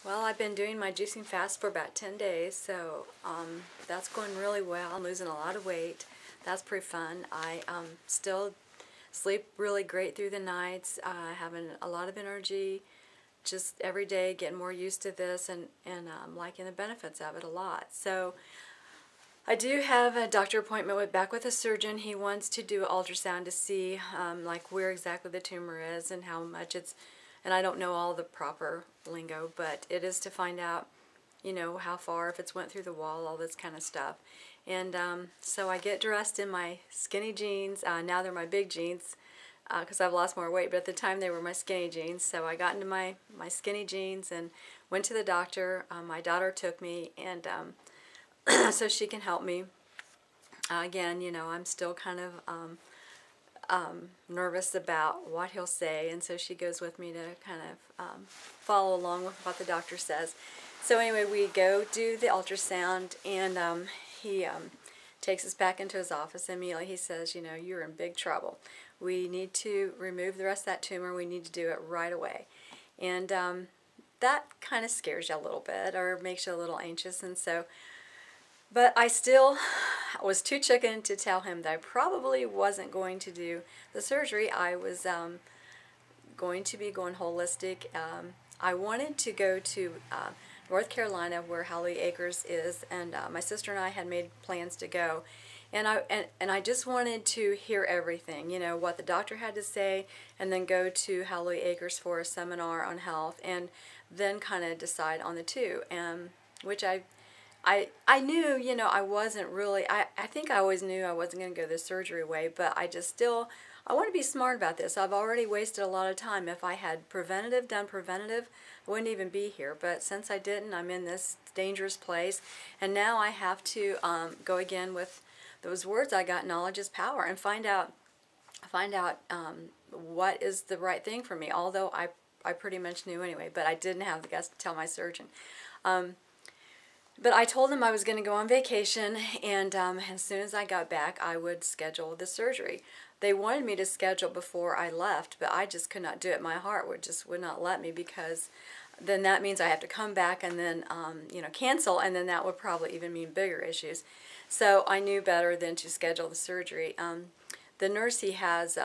Well, I've been doing my juicing fast for about 10 days, so that's going really well. I'm losing a lot of weight. That's pretty fun. I still sleep really great through the nights, having a lot of energy, just every day getting more used to this and liking the benefits of it a lot. So I do have a doctor appointment back with a surgeon. He wants to do an ultrasound to see like where exactly the tumor is and how much it's, and I don't know all the proper lingo, but it is to find out, you know, how far, if it's went through the wall, all this kind of stuff. And so I get dressed in my skinny jeans. Now they're my big jeans because I've lost more weight, but at the time they were my skinny jeans. So I got into my skinny jeans and went to the doctor. My daughter took me, and so she can help me. Again, you know, I'm still kind of nervous about what he'll say, and so she goes with me to kind of follow along with what the doctor says. So anyway, we go do the ultrasound, and he takes us back into his office. Immediately he says, you know, you're in big trouble. We need to remove the rest of that tumor. We need to do it right away. And that kind of scares you a little bit or makes you a little anxious. And so, but I still was too chicken to tell him that I probably wasn't going to do the surgery. I was going to be going holistic. I wanted to go to North Carolina, where Hallelujah Acres is, and my sister and I had made plans to go. And I just wanted to hear everything, you know, what the doctor had to say, and then go to Hallelujah Acres for a seminar on health, and then kind of decide on the two, which I knew, you know, I wasn't really, I think I always knew I wasn't going to go the surgery way, but I just still, I want to be smart about this. I've already wasted a lot of time. If I had done preventative, I wouldn't even be here. But since I didn't, I'm in this dangerous place, and now I have to go again with those words I got, knowledge is power, and find out what is the right thing for me, although I pretty much knew anyway, but I didn't have the guts to tell my surgeon. But I told them I was going to go on vacation, and as soon as I got back, I would schedule the surgery. They wanted me to schedule before I left, but I just could not do it. My heart would not let me, because then that means I have to come back and then you know, cancel, and then that would probably even mean bigger issues. So I knew better than to schedule the surgery. The nurse he has,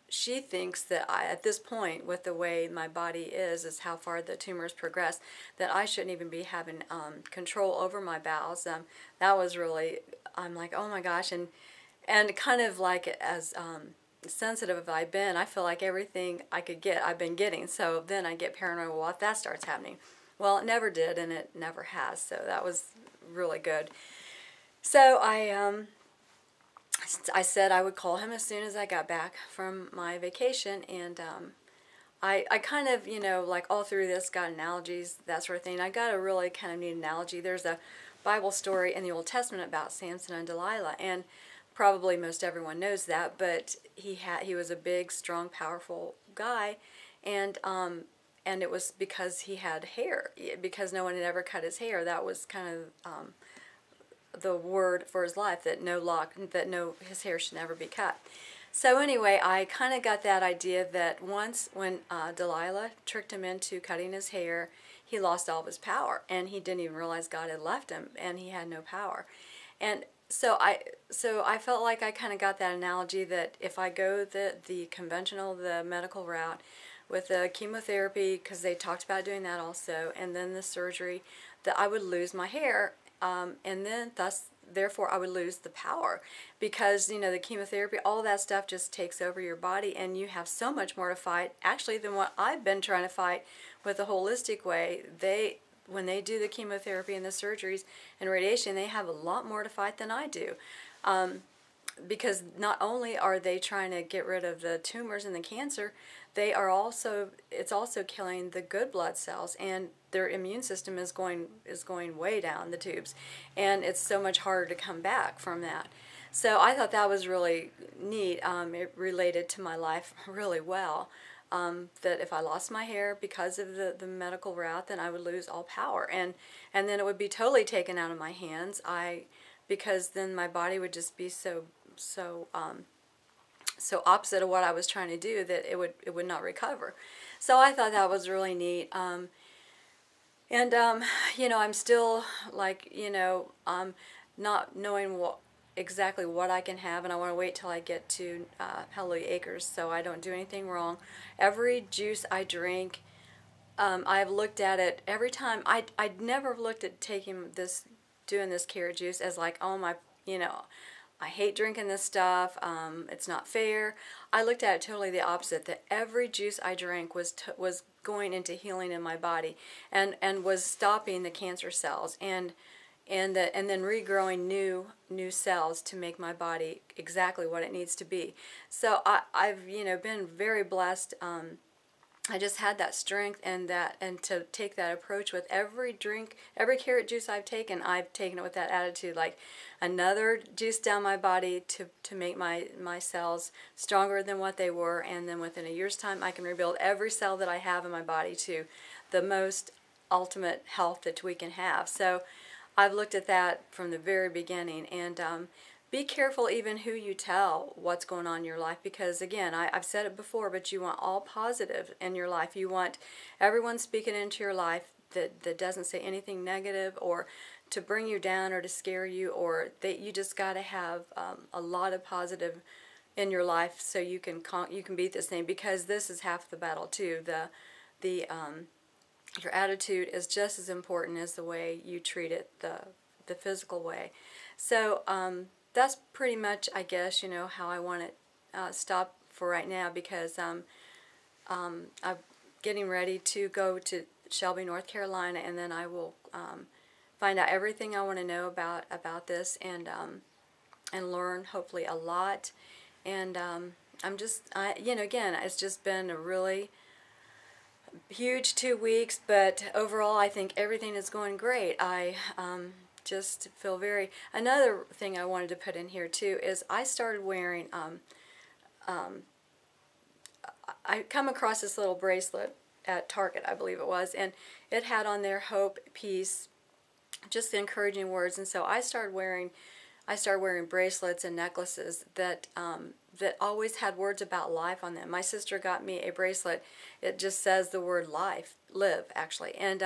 she thinks that at this point, with the way my body is how far the tumors progressed, that I shouldn't even be having control over my bowels. That was really, I'm like, oh my gosh, and kind of like as sensitive as I've been, I feel like everything I could get, I've been getting. So then I get paranoid, well, if that starts happening. Well, it never did, and it never has, so that was really good. So I said I would call him as soon as I got back from my vacation, and I kind of, you know, like all through this got analogies, that sort of thing. I got a really kind of neat analogy. There's a Bible story in the Old Testament about Samson and Delilah, and probably most everyone knows that, but he was a big, strong, powerful guy, and it was because he had hair, because no one had ever cut his hair. That was kind of the word for his life, that his hair should never be cut. So anyway, I kind of got that idea that once when Delilah tricked him into cutting his hair, he lost all of his power, and he didn't even realize God had left him, and he had no power. And so I felt like I kind of got that analogy, that if I go the conventional, the medical route with the chemotherapy, because they talked about doing that also, and then the surgery, that I would lose my hair. And then therefore I would lose the power, because, you know, the chemotherapy, all that stuff just takes over your body, and you have so much more to fight, actually, than what I've been trying to fight with the holistic way. When they do the chemotherapy and the surgeries and radiation, they have a lot more to fight than I do. Because not only are they trying to get rid of the tumors and the cancer, it's also killing the good blood cells, and their immune system is going way down the tubes, and it's so much harder to come back from that. So I thought that was really neat. It related to my life really well. That if I lost my hair because of the medical route, then I would lose all power, and then it would be totally taken out of my hands. Because then my body would just be so opposite of what I was trying to do, that it would not recover. So I thought that was really neat. And, you know, I'm still, like, you know, not knowing exactly what I can have, and I want to wait till I get to Hallelujah Acres so I don't do anything wrong. Every juice I drink, I've looked at it every time. I'd never looked at doing this carrot juice as like, oh my, you know, I hate drinking this stuff. It's not fair. I looked at it totally the opposite. That every juice I drank was going into healing in my body, and was stopping the cancer cells, and then regrowing new cells to make my body exactly what it needs to be. So I've, you know, been very blessed. I just had that strength and to take that approach with every drink, every carrot juice I've taken it with that attitude, like another juice down my body to make my cells stronger than what they were, and then within a year's time I can rebuild every cell that I have in my body to the most ultimate health that we can have. So I've looked at that from the very beginning, and be careful even who you tell what's going on in your life, because again, I've said it before, but you want all positive in your life. You want everyone speaking into your life that doesn't say anything negative or to bring you down or to scare you, or that you just got to have a lot of positive in your life so you can beat this thing, because this is half the battle too. Your attitude is just as important as the way you treat it, the physical way. So that's pretty much, I guess, you know, how I want to stop for right now, because I'm getting ready to go to Shelby, North Carolina, and then I will find out everything I want to know about this, and learn hopefully a lot. And you know, again, it's just been a really huge 2 weeks, but overall I think everything is going great. I just feel another thing I wanted to put in here too is I started wearing, I come across this little bracelet at Target, I believe it was, and it had on there hope, peace, just the encouraging words. And so I started wearing bracelets and necklaces that always had words about life on them. My sister got me a bracelet. It just says the word live actually, and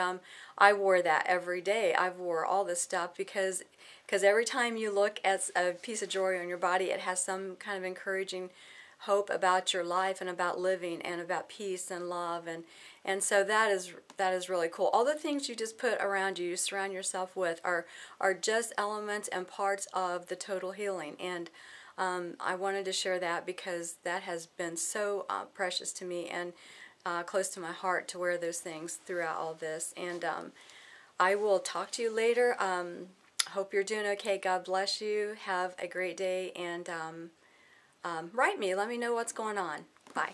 I wore that every day. I wore all this stuff because every time you look at a piece of jewelry on your body, it has some kind of encouraging hope about your life and about living and about peace and love, and so that is really cool. All the things you just put around you, surround yourself with, are just elements and parts of the total healing. And I wanted to share that because that has been so precious to me and close to my heart to wear those things throughout all this. And I will talk to you later. Hope you're doing okay. God bless you. Have a great day, and write me. Let me know what's going on. Bye.